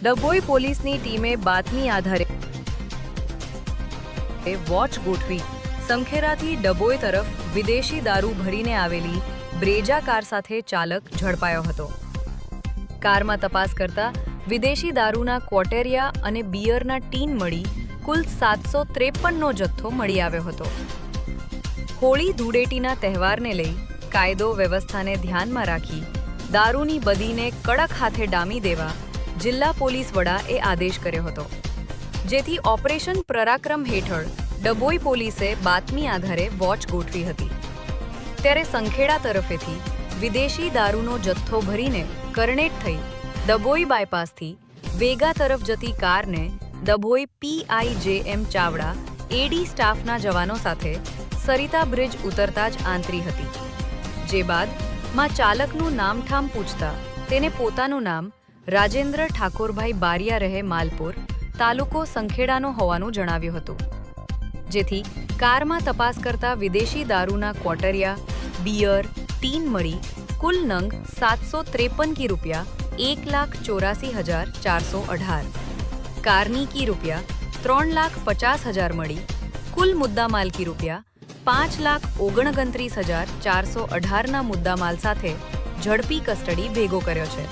ડભોઈ પોલીસની ટીમે બાતમી આધારે વોચ ગોઠવી સંખેરાથી ડભોઈ તરફ વિદેશી દારૂ ભરીને આવેલી બ્રેજા કાર સાથે ચાલક ઝડપાયો હતો. કારમાં તપાસ કરતા વિદેશી દારૂના ક્વોટેરિયા અને બિયરના ટીન મળી કુલ 753નો જથ્થો મળી આવ્યો હતો. હોળી ધૂળેટીના તહેવારને લઈ કાયદો વ્યવસ્થાને ધ્યાનમાં રાખી દારૂની બદીને કડક હાથે ડામી દેવા જિલ્લા પોલીસ વડાએ આદેશ કર્યો હતો, જેથી ઓપરેશન પરાક્રમ હેઠળ ડભોઈ પોલીસે બાતમી આધારે વોચ ગોઠવી હતી. ત્યારે સંખેડા તરફેથી વિદેશી દારૂનો જથ્થો ભરીને કરણેટ થઈ ડભોઈ બાયપાસથી વેગા તરફ જતી કારને ડભોઈ PIJM ચાવડા એડી સ્ટાફના જવાનો સાથે સરિતા બ્રિજ ઉતરતા જ આંતરી હતી. જે બાદ માં ચાલકનું નામઠામ પૂછતા તેને પોતાનું નામ રાજેન્દ્ર ઠાકોરભાઈ બારિયા રહે માલપુર, તાલુકો સંખેડાનો હોવાનું જણાવ્યું હતું. જેથી કારમાં તપાસ કરતા વિદેશી દારૂના ક્વોટરિયા, બિયર, ટીન મળી કુલ નંગ 753 કી રૂપિયા 1,84,418, કારની કી રૂપિયા 3,50,000 મળી કુલ મુદ્દામાલ કી રૂપિયા 5,29,418ના મુદ્દામાલ સાથે ઝડપી કસ્ટડી ભેગો કર્યો છે.